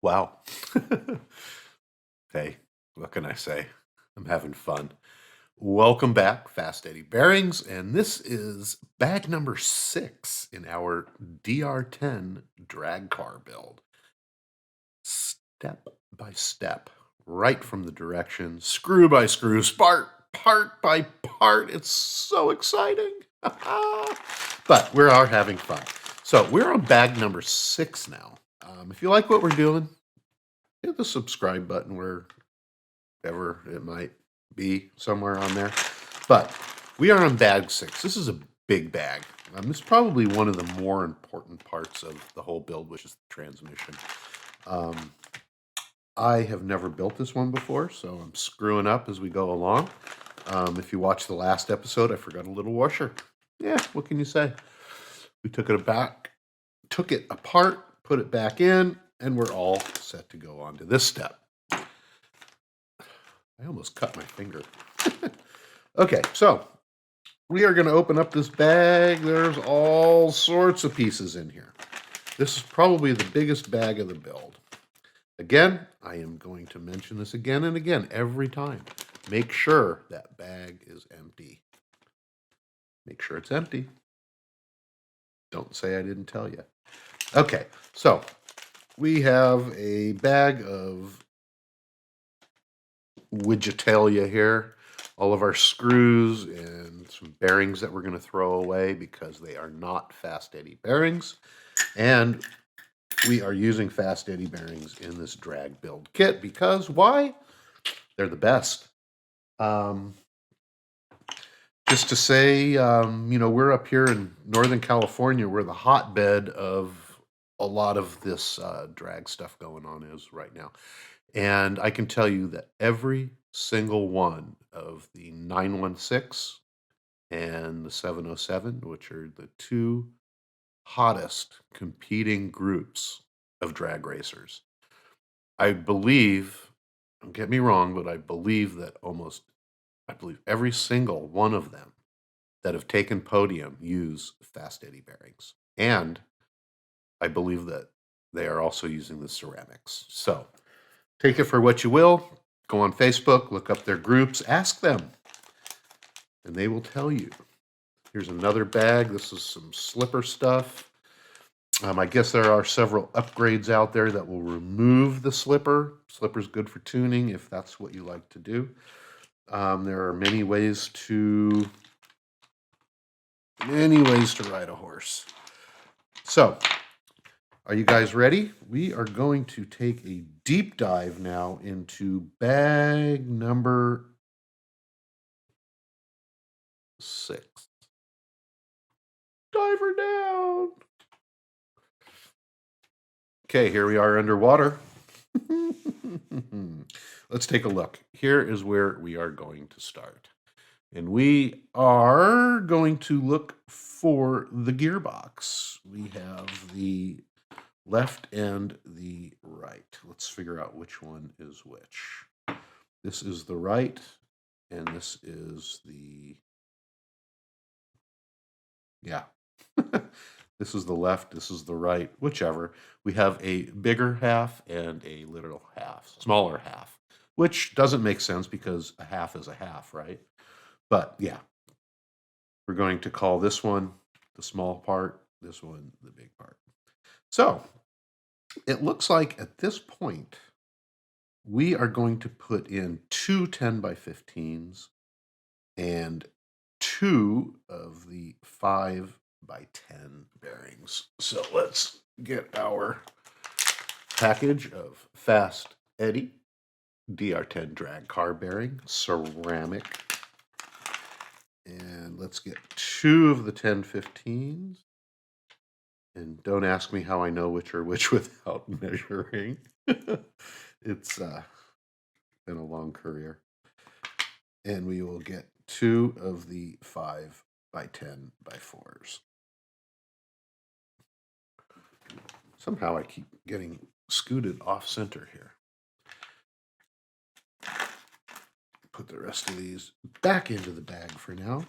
Wow. Hey, what can I say? I'm having fun. Welcome back, FastEddy Bearings, and this is bag number 6 in our DR10 drag car build. Step by step, right from the directions, screw by screw, part by part. It's so exciting. But we are having fun. So we're on bag number 6 now. If you like what we're doing, hit the subscribe button wherever it might be, somewhere on there. But we are on bag 6. This is a big bag. This is probably one of the more important parts of the whole build, which is the transmission. I have never built this one before, so I'm screwing up as we go along. If you watched the last episode, I forgot a little washer. Yeah, what can you say? We took it back, took it apart, put it back in, and we're all set to go on to this step. I almost cut my finger. Okay, so we are going to open up this bag. There's all sorts of pieces in here. This is probably the biggest bag of the build. Again, I am going to mention this again and again every time. Make sure that bag is empty. Make sure it's empty. Don't say I didn't tell you. Okay, so we have a bag of widgetalia here. All of our screws and some bearings that we're going to throw away because they are not FastEddy bearings. And we are using FastEddy bearings in this drag build kit because why? They're the best. Just to say, we're up here in Northern California. We're the hotbed of a lot of this drag stuff going on is right now. And I can tell you that every single one of the 916 and the 707, which are the two hottest competing groups of drag racers, I believe, don't get me wrong, but I believe every single one of them that have taken podium use FastEddy bearings. And I believe that they are also using the ceramics. So take it for what you will. Go on Facebook, look up their groups, ask them, and they will tell you. Here's another bag. This is some slipper stuff. I guess there are several upgrades out there that will remove the slipper. Slipper's good for tuning if that's what you like to do. There are many ways to ride a horse. So, are you guys ready? We are going to take a deep dive now into bag number 6. Diver down. Okay, here we are underwater. Let's take a look. Here is where we are going to start. And we are going to look for the gearbox. We have the left and the right. Let's figure out which one is which. This is the right, and this is the... Yeah. This is the left, this is the right, whichever. We have a bigger half and a little half, smaller half, which doesn't make sense because a half is a half, right? But yeah, we're going to call this one the small part, this one the big part. So it looks like at this point, we are going to put in two 10 by 15s and two of the 5 by 10 bearings. So let's get our package of FastEddy DR10 Drag car bearing, ceramic. And let's get two of the 1015s. And don't ask me how I know which are which without measuring. It's been a long career. And we will get two of the 5 by 10 by 4s. Somehow I keep getting scooted off center here. Put the rest of these back into the bag for now.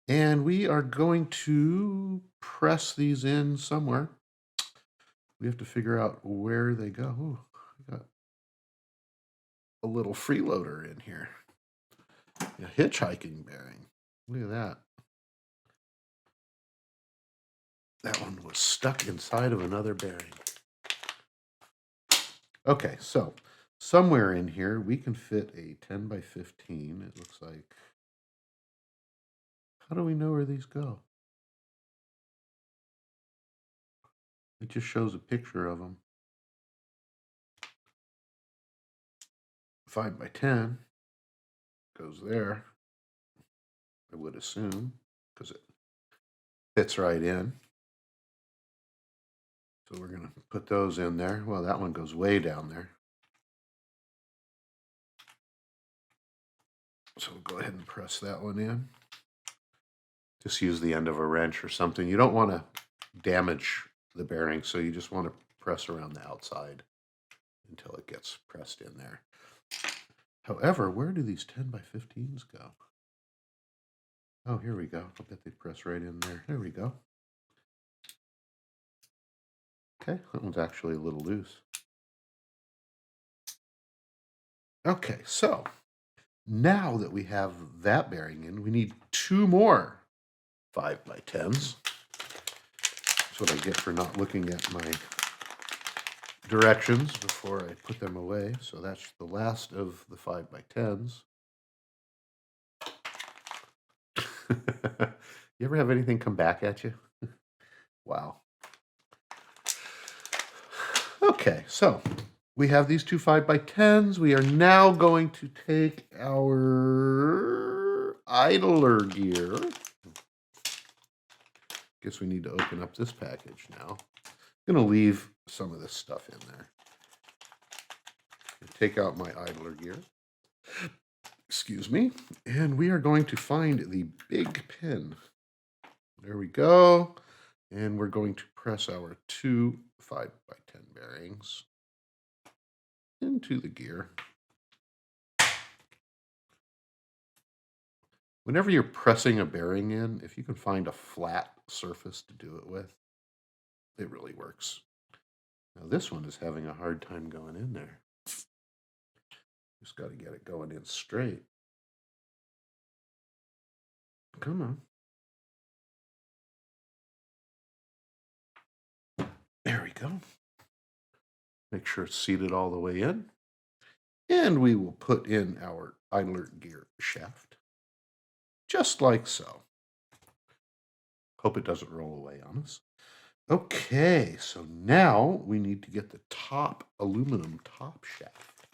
And we are going to press these in somewhere. We have to figure out where they go. Ooh, a little freeloader in here. A hitchhiking bearing. Look at that. That one was stuck inside of another bearing. Okay, so somewhere in here we can fit a 10 by 15. It looks like. How do we know where these go? It just shows a picture of them. 5 by 10 goes there, I would assume, because it fits right in. So we're going to put those in there. Well, that one goes way down there. So we'll go ahead and press that one in. Just use the end of a wrench or something. You don't want to damage the bearing, so you just want to press around the outside until it gets pressed in there. However, where do these 10 by 15s go? Oh, here we go. I bet they press right in there. There we go. Okay, that one's actually a little loose. Okay, so now that we have that bearing in, we need 2 more 5 by 10s. That's what I get for not looking at my directions before I put them away. So that's the last of the 5 by 10s. You ever have anything come back at you? Wow. Okay, so we have these 2 5 by 10s. We are now going to take our idler gear. Guess we need to open up this package now. I'm going to leave some of this stuff in there. Take out my idler gear. Excuse me. And we are going to find the big pin. There we go. And we're going to press our 2 5 by 10 bearings into the gear. Whenever you're pressing a bearing in, if you can find a flat surface to do it with, it really works. Now this one is having a hard time going in there. Just got to get it going in straight. Come on. There we go. Make sure it's seated all the way in. And we will put in our idler gear shaft. Just like so. Hope it doesn't roll away on us. Okay, so now we need to get the top aluminum top shaft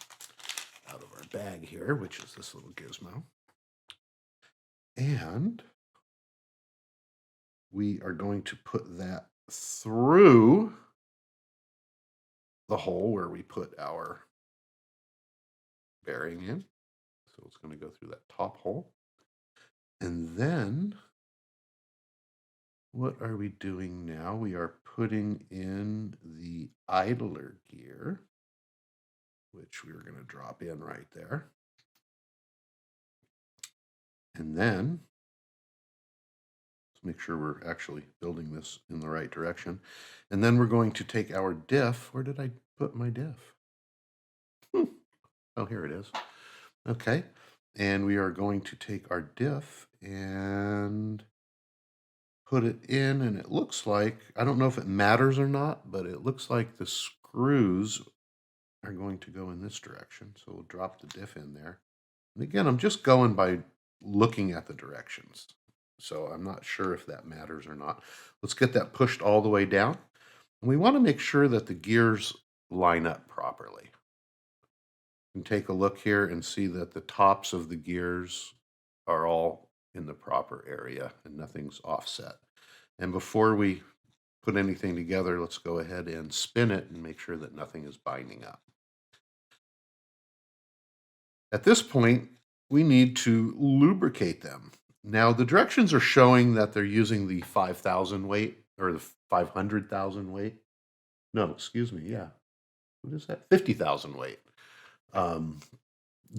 out of our bag here, which is this little gizmo. And we are going to put that through the hole where we put our bearing in. So it's going to go through that top hole. And then what are we doing now? We are putting in the idler gear, which we're going to drop in right there. And then let's make sure we're actually building this in the right direction. And then we're going to take our diff. Where did I put my diff? Oh, here it is. Okay. And we are going to take our diff and put it in, and it looks like, I don't know if it matters or not, but it looks like the screws are going to go in this direction. So we'll drop the diff in there. And again, I'm just going by looking at the directions. So I'm not sure if that matters or not. Let's get that pushed all the way down. And we want to make sure that the gears line up properly. You can take a look here and see that the tops of the gears are all in the proper area and nothing's offset. And before we put anything together, let's go ahead and spin it and make sure that nothing is binding up. At this point, we need to lubricate them. Now, the directions are showing that they're using the 5,000 weight or the 500,000 weight. No, excuse me. Yeah. What is that? 50,000 weight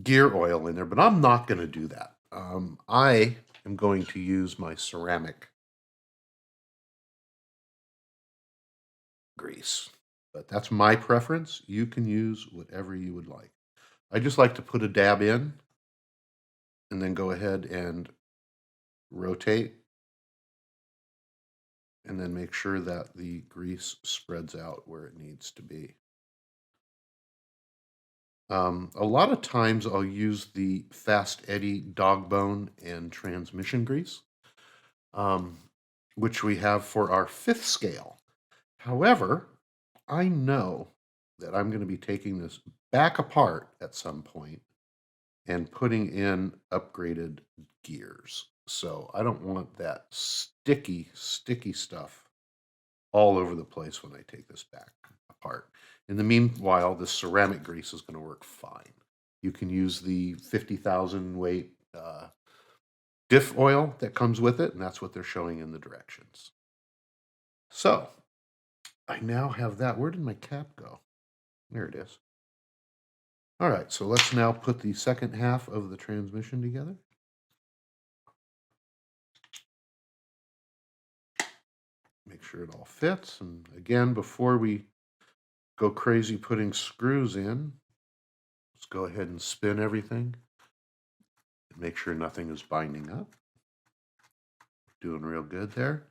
gear oil in there, but I'm not going to do that. I am going to use my ceramic grease, but that's my preference. You can use whatever you would like. I just like to put a dab in and then go ahead and rotate and then make sure that the grease spreads out where it needs to be. A lot of times I'll use the FastEddy dog bone and transmission grease, um, which we have for our 5th scale. However, I know that I'm going to be taking this back apart at some point and putting in upgraded gears. So I don't want that sticky stuff all over the place when I take this back apart. In the meanwhile, the ceramic grease is going to work fine. You can use the 50,000 weight diff oil that comes with it, and that's what they're showing in the directions. So I now have that. Where did my cap go? There it is. All right, so let's now put the second half of the transmission together. Make sure it all fits. And again, before we go crazy putting screws in, let's go ahead and spin everything. Make sure nothing is binding up. Doing real good there.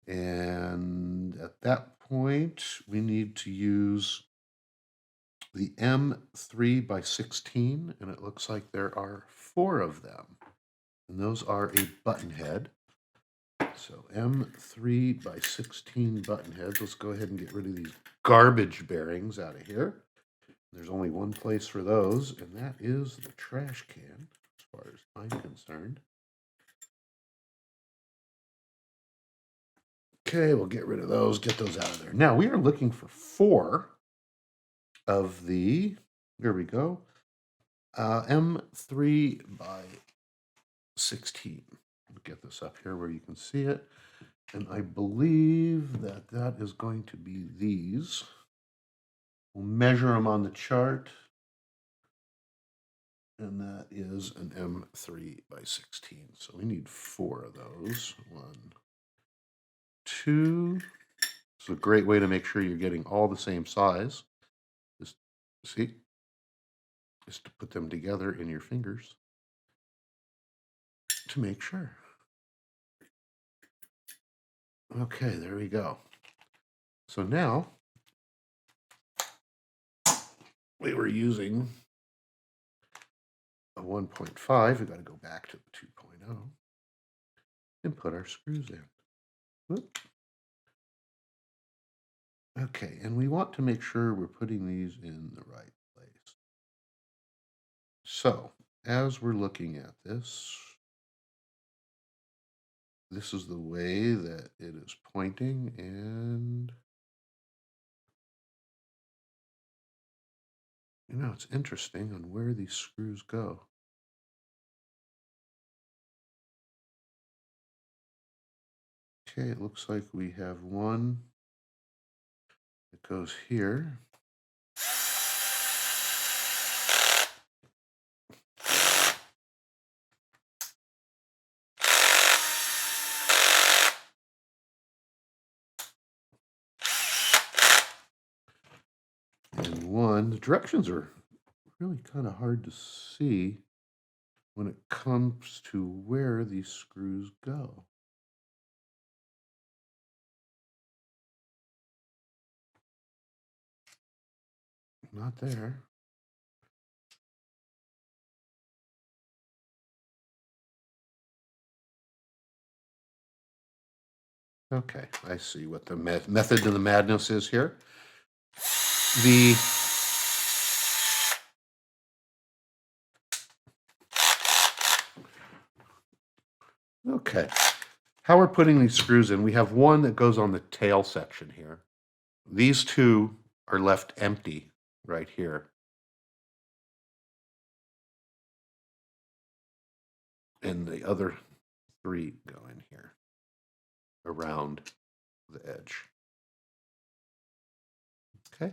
And at that point, we need to use the M3 by 16, and it looks like there are 4 of them. And those are a button head. So M3 by 16 button heads. Let's go ahead and get rid of these garbage bearings out of here. There's only one place for those, and that is the trash can, as far as I'm concerned. Okay, we'll get rid of those, get those out of there. Now, we are looking for 4 of the, there we go, M3 by 16. We'll get this up here where you can see it. And I believe that that is going to be these. We'll measure them on the chart. And that is an M3 by 16. So we need 4 of those. 1, 2. It's a great way to make sure you're getting all the same size. Just see, just to put them together in your fingers to make sure. Okay, there we go. So now we were using a 1.5. We got to go back to the 2.0 and put our screws in. Whoop. Okay, and we want to make sure we're putting these in the right place. So as we're looking at this, this is the way that it is pointing, and you know, it's interesting on where these screws go. Okay, it looks like we have one that goes here. And one, the directions are really kind of hard to see when it comes to where these screws go. Not there. Okay, I see what the method to the madness is here. The okay, how we're putting these screws in, we have one that goes on the tail section here. These 2 are left empty right here. And the other 3 go in here around the edge. Okay.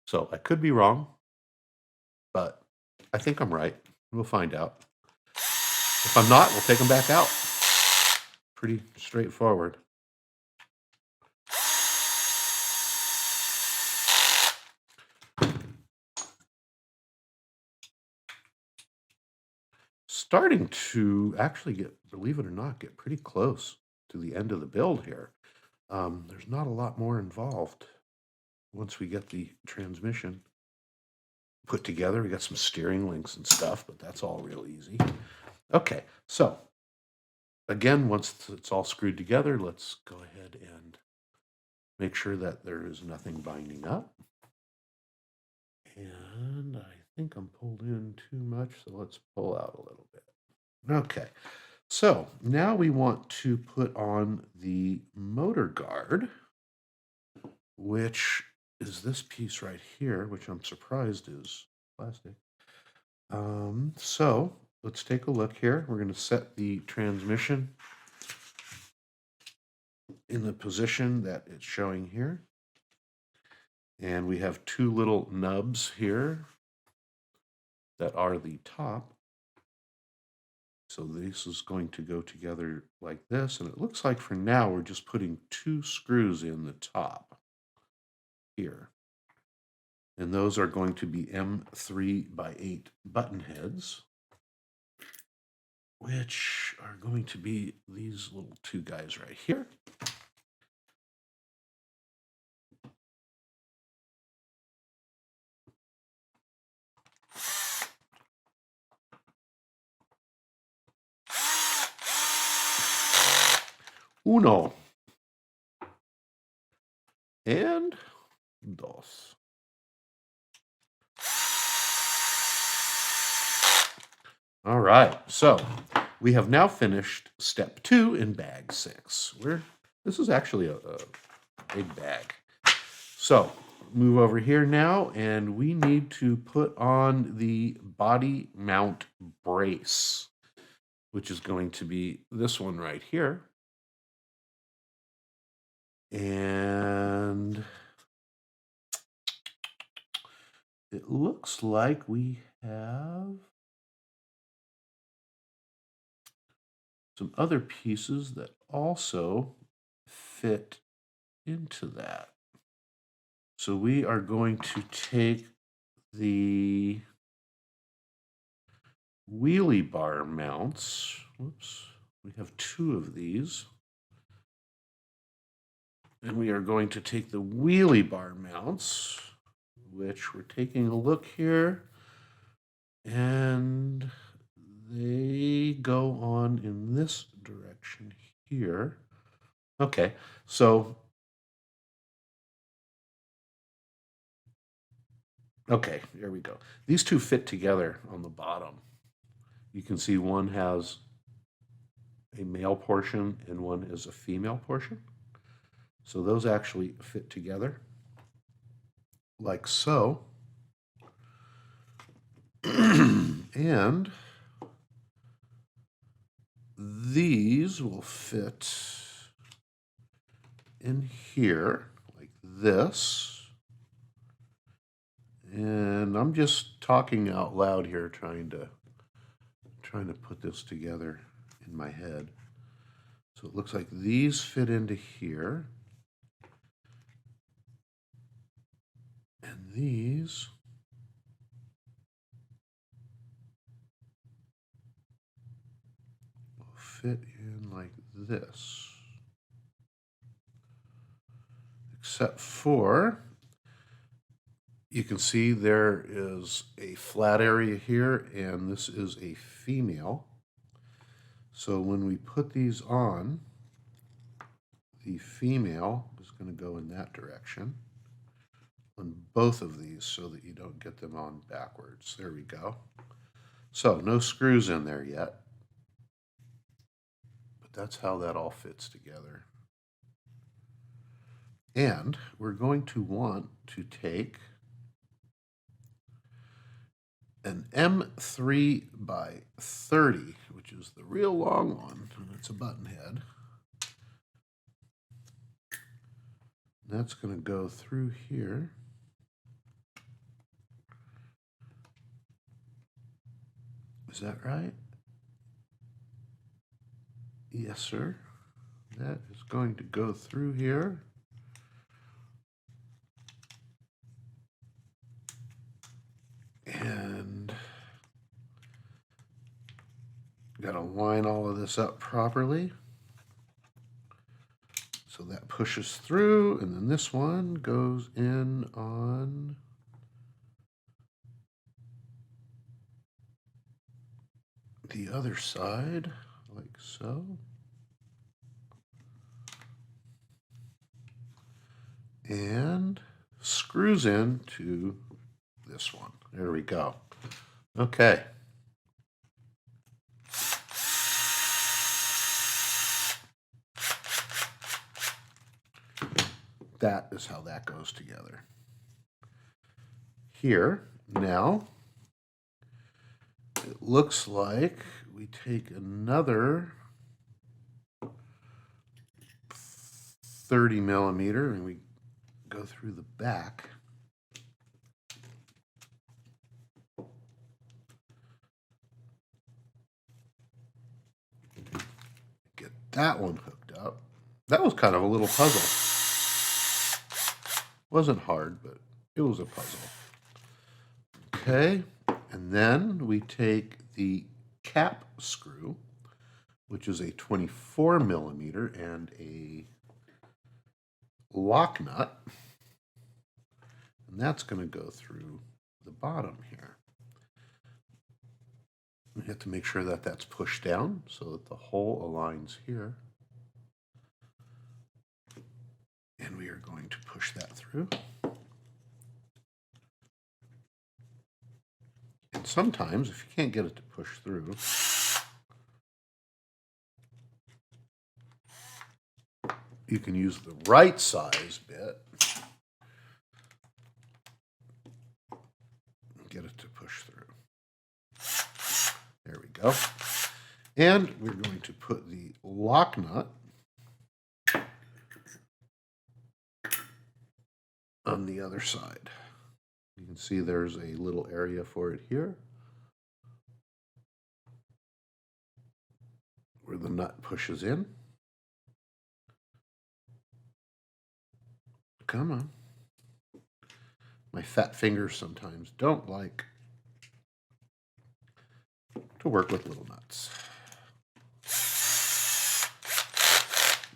So I could be wrong, but I think I'm right. We'll find out. If I'm not, we'll take them back out. Pretty straightforward. starting to actually get, believe it or not, get pretty close to the end of the build here. There's not a lot more involved once we get the transmission put together. We got some steering links and stuff, but that's all real easy. Okay, so again, once it's all screwed together, let's go ahead and make sure that there is nothing binding up. And I think I'm pulled in too much, so let's pull out a little bit. Okay, so now we want to put on the motor guard, which is this piece right here, which I'm surprised is plastic. So let's take a look here. We're going to set the transmission in the position that it's showing here. And we have two little nubs here that are the top. So this is going to go together like this. And it looks like for now we're just putting two screws in the top here. And those are going to be M3x8 button heads, which are going to be these little two guys right here. Uno. And dos. All right, so we have now finished step 2 in bag 6. This is actually a big bag. So move over here now, and we need to put on the body mount brace, which is going to be this one right here. And it looks like we have some other pieces that also fit into that. So we are going to take the wheelie bar mounts. Whoops, we have two of these. And we are going to take the wheelie bar mounts, which we're taking a look here, and they go on in this direction here. Okay, so okay, there we go. These two fit together on the bottom. You can see one has a male portion and one is a female portion. So those actually fit together like so. And these will fit in here like this. And I'm just talking out loud here, trying to put this together in my head. So it looks like these fit into here. And these will fit in like this. Except for, you can see there is a flat area here, and this is a female. So when we put these on, the female is going to go in that direction on both of these so that you don't get them on backwards. There we go. So no screws in there yet, but that's how that all fits together. And we're going to want to take an M3x30, which is the real long one, and it's a button head. That's going to go through here. Is that right? Yes, sir. That is going to go through here. And line all of this up properly. So that pushes through, and then this one goes in on the other side, like so. And screws into this one. There we go. Okay. That is how that goes together. Here, now, it looks like we take another 30 millimeter and we go through the back. Get that one hooked up. That was kind of a little puzzle. Wasn't hard, but it was a puzzle. Okay, and then we take the cap screw, which is a 24 millimeter, and a lock nut, and that's going to go through the bottom here. We have to make sure that that's pushed down so that the hole aligns here. And we are going to push that through. And sometimes, if you can't get it to push through, you can use the right size bit and get it to push through. There we go. And we're going to put the lock nut on the other side. You can see there's a little area for it here where the nut pushes in. Come on. My fat fingers sometimes don't like to work with little nuts.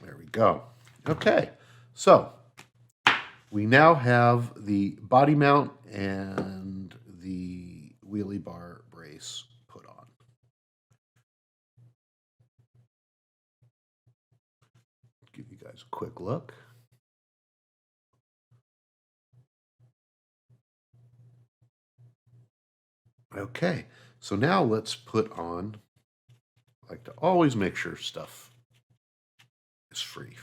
There we go. Okay, so we now have the body mount and the wheelie bar brace put on. Give you guys a quick look. Okay, so now let's put on, I like to always make sure stuff is free.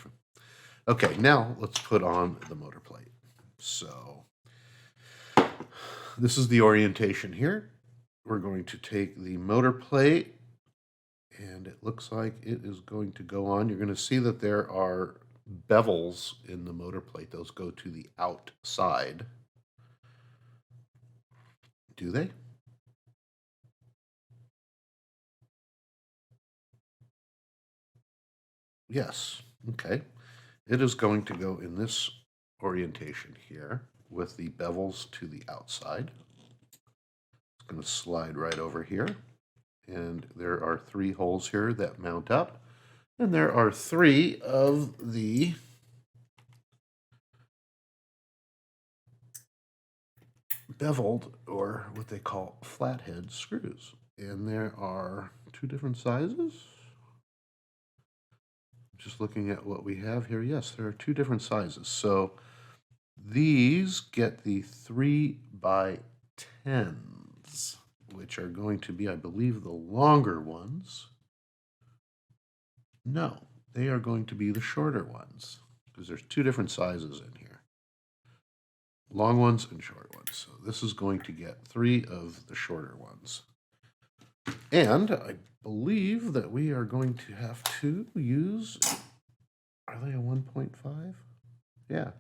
Okay, now let's put on the motor plate. So this is the orientation here. We're going to take the motor plate, and it looks like it is going to go on. You're going to see that there are bevels in the motor plate. Those go to the outside. Do they? Yes. Okay. It is going to go in this orientation here with the bevels to the outside. It's going to slide right over here. And there are 3 holes here that mount up. And there are 3 of the beveled, or what they call flathead screws. And there are 2 different sizes. Just looking at what we have here, yes, there are 2 different sizes. So these get the 3x10s, which are going to be, I believe, the longer ones. No, they are going to be the shorter ones, because there's 2 different sizes in here. Long ones and short ones. So this is going to get 3 of the shorter ones. And I believe that we are going to have to use, are they a 1.5? Yeah,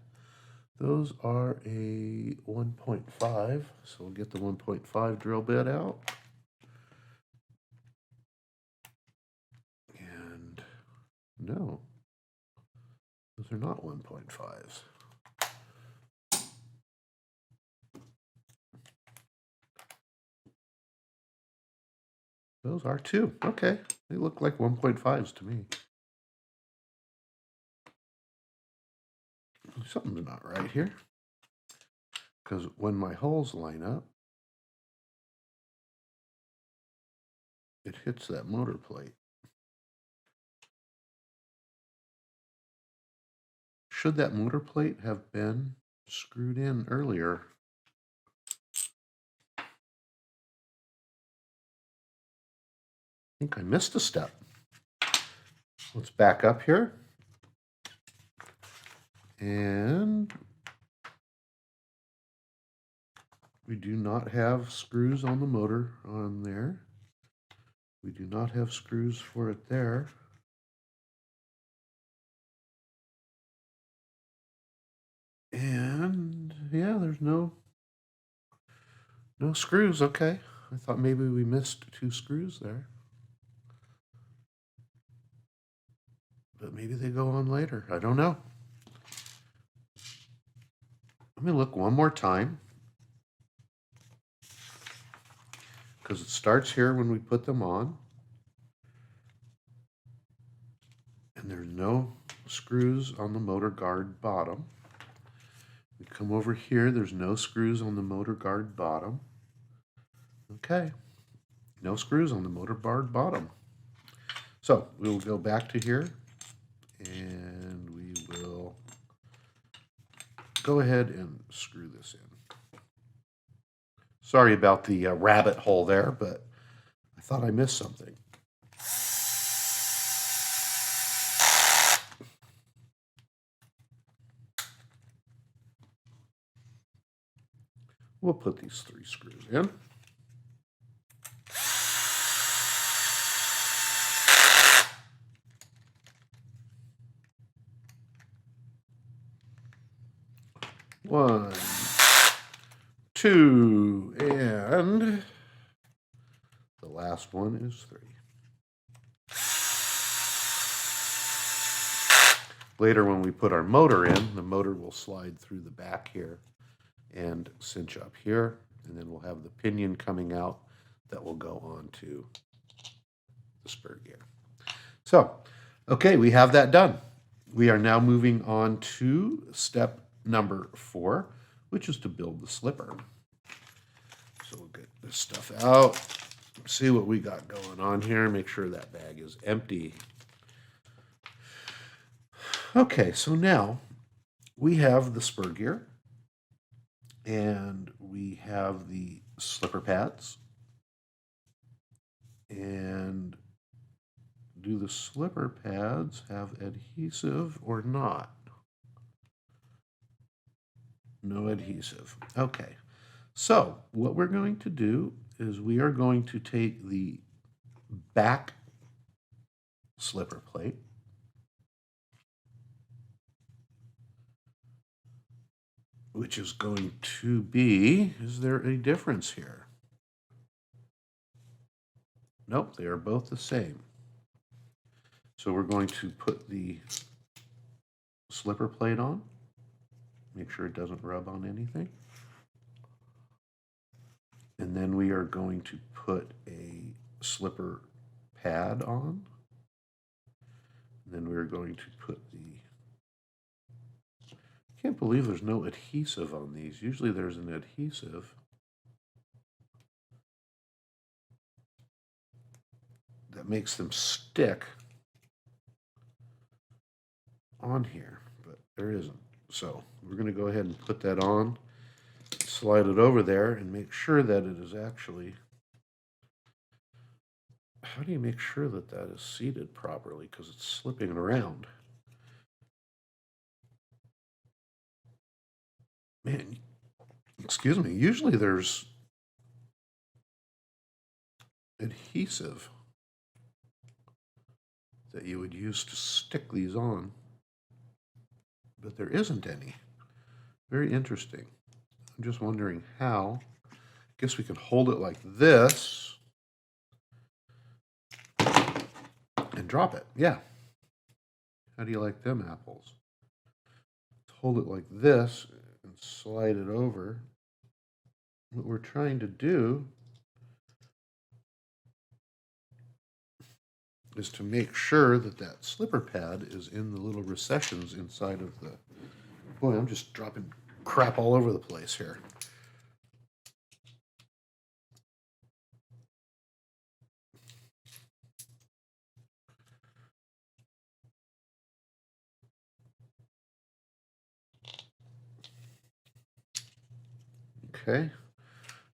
those are a 1.5. So we'll get the 1.5 drill bit out. And no, those are not 1.5s. Those are 2. Okay, They look like 1.5s to me. Something's not right here. Because when my holes line up, it hits that motor plate. Should that motor plate have been screwed in earlier? I think I missed a step. Let's back up here. And we do not have screws on the motor on there. We do not have screws for it there. And yeah, there's no screws. Okay. I thought maybe we missed 2 screws there. But maybe they go on later. I don't know. Let me look one more time. Because it starts here when we put them on. And there's no screws on the motor guard bottom. We come over here, there's no screws on the motor guard bottom. Okay, no screws on the motor guard bottom. So we'll go back to here and we will go ahead and screw this in. Sorry about the rabbit hole there, but I thought I missed something. We'll put these 3 screws in. One, 2, and the last one is 3. Later when we put our motor in, the motor will slide through the back here and cinch up here, and then we'll have the pinion coming out that will go onto the spur gear. So, okay, we have that done. We are now moving on to step number 4, which is to build the slipper. So we'll get this stuff out, see what we got going on here, make sure that bag is empty. Okay, so now we have the spur gear and we have the slipper pads. And do the slipper pads have adhesive or not? No adhesive. Okay. So what we're going to do is we are going to take the back slipper plate which is going to be, is there a difference here? Nope, they are both the same. So we're going to put the slipper plate on. Make sure it doesn't rub on anything. And then we are going to put a slipper pad on. And then we're going to put the, I can't believe there's no adhesive on these. Usually there's an adhesive. That makes them stick on here, but there isn't. So we're going to go ahead and put that on, slide it over there, and make sure that it is actually, how do you make sure that that is seated properly? Because it's slipping around. Man, excuse me, usually there's adhesive that you would use to stick these on, but there isn't any. Very interesting. I'm just wondering how. I guess we could hold it like this and drop it. Yeah. How do you like them apples? Hold it like this and slide it over. What we're trying to do is to make sure that that slipper pad is in the little recessions inside of the... Boy, I'm just dropping crap all over the place here. Okay,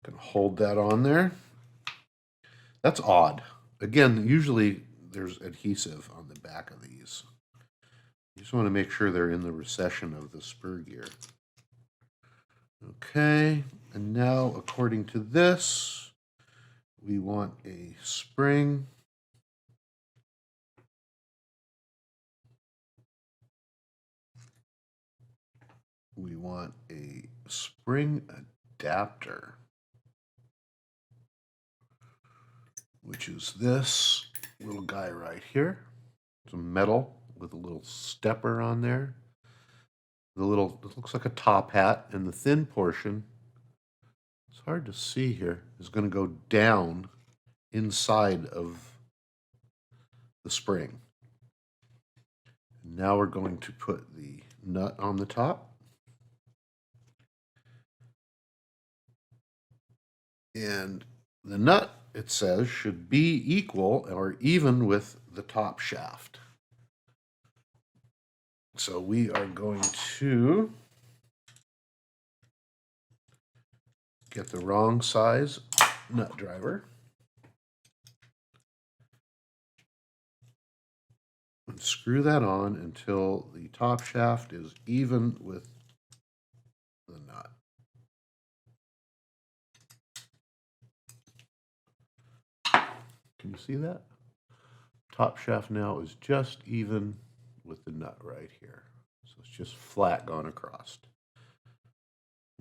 gonna hold that on there. That's odd. Again, usually there's adhesive on the back of these. You just want to make sure they're in the recession of the spur gear. Okay, and now according to this, we want a spring. We want a spring adapter, which is this little guy right here. It's a metal with a little stepper on there. It looks like a top hat, and the thin portion, it's hard to see here, is going to go down inside of the spring. Now we're going to put the nut on the top. And the nut, it says, should be equal or even with the top shaft. So we are going to get the wrong size nut driver and screw that on until the top shaft is even with the nut. Can you see that? Top shaft now is just even with the nut right here. So it's just flat gone across.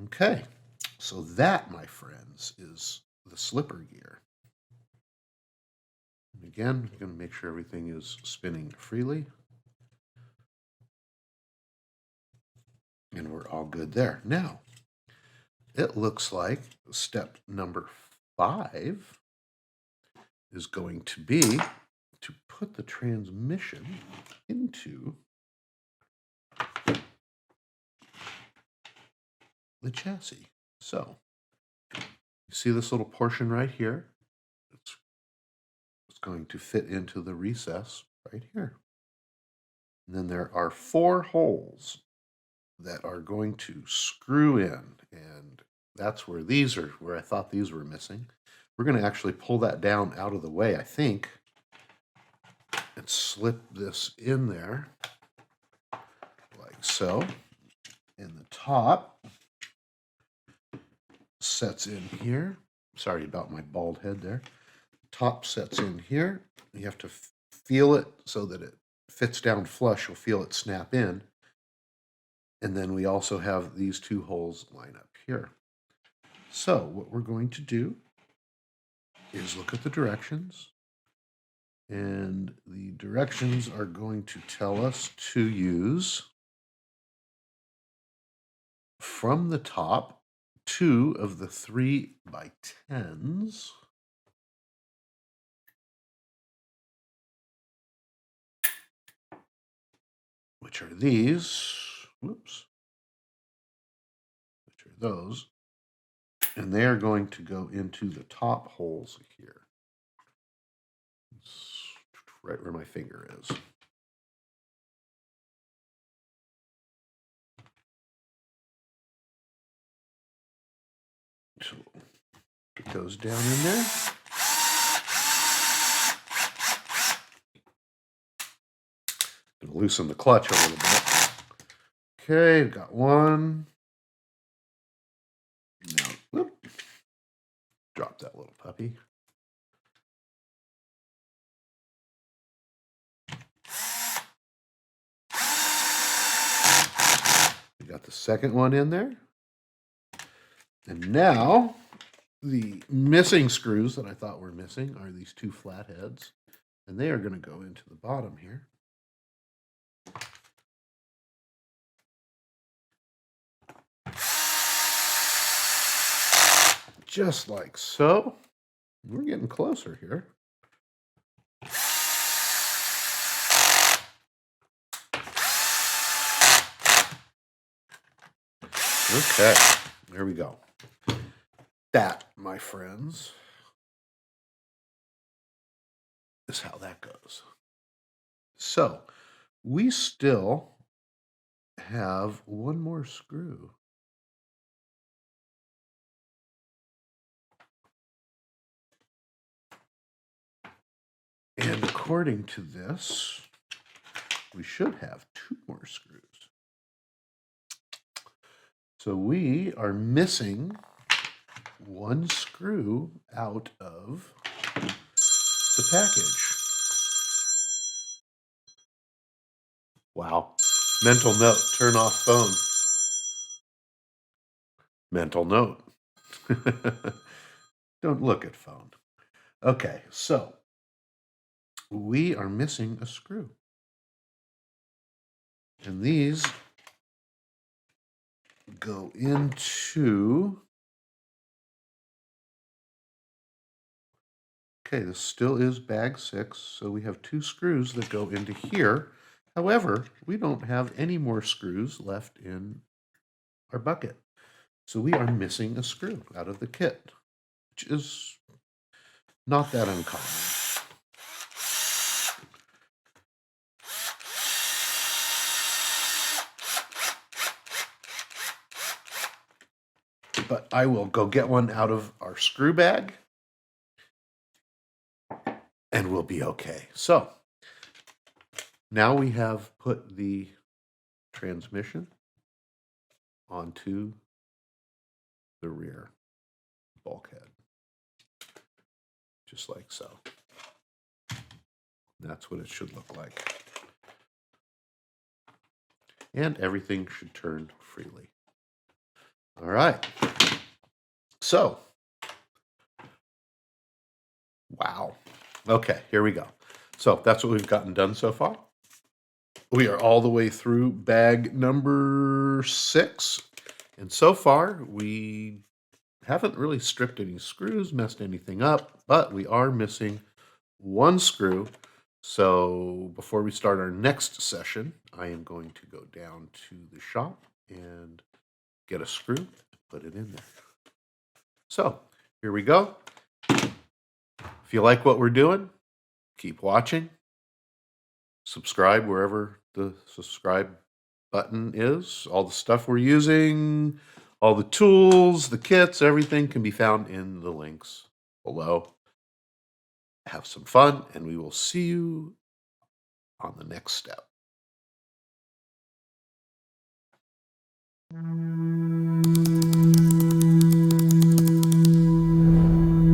Okay, so that, my friends, is the slipper gear. And again, I'm going to make sure everything is spinning freely. And we're all good there. Now, it looks like step number 5 is going to be to put the transmission into the chassis. So, you see this little portion right here? It's going to fit into the recess right here. And then there are 4 holes that are going to screw in, and that's where these are, where I thought these were missing. We're going to actually pull that down out of the way, I think, and slip this in there like so. And the top sets in here. Sorry about my bald head there. Top sets in here. You have to feel it so that it fits down flush. You'll feel it snap in. And then we also have these 2 holes line up here. So what we're going to do is look at the directions. And the directions are going to tell us to use from the top 2 of the 3x10s. Which are these. Whoops. Which are those. And they are going to go into the top holes here. It's right where my finger is. So it goes down in there. Gonna loosen the clutch a little bit. Okay, we've got one. Now, whoop, drop that little puppy. We got the second one in there. And now the missing screws that I thought were missing are these 2 flatheads. And they are going to go into the bottom here. Just like so. We're getting closer here. Okay, there we go. That, my friends, is how that goes. So we still have one more screw. And according to this, we should have two more screws. So we are missing one screw out of the package. Wow. Mental note, turn off phone. Mental note. Don't look at phone. Okay, so we are missing a screw. And these go into... Okay, this still is bag 6, so we have two screws that go into here. However, we don't have any more screws left in our bucket. So we are missing a screw out of the kit, which is not that uncommon. But I will go get one out of our screw bag and we'll be okay. So now we have put the transmission onto the rear bulkhead, just like so. That's what it should look like. And everything should turn freely. All right. So, wow. Okay, here we go. So that's what we've gotten done so far. We are all the way through bag number 6. And so far, we haven't really stripped any screws, messed anything up, but we are missing one screw. So before we start our next session, I am going to go down to the shop and get a screw and put it in there. So here we go. If you like what we're doing, keep watching. Subscribe wherever the subscribe button is. All the stuff we're using, all the tools, the kits, everything can be found in the links below. Have some fun, and we will see you on the next step.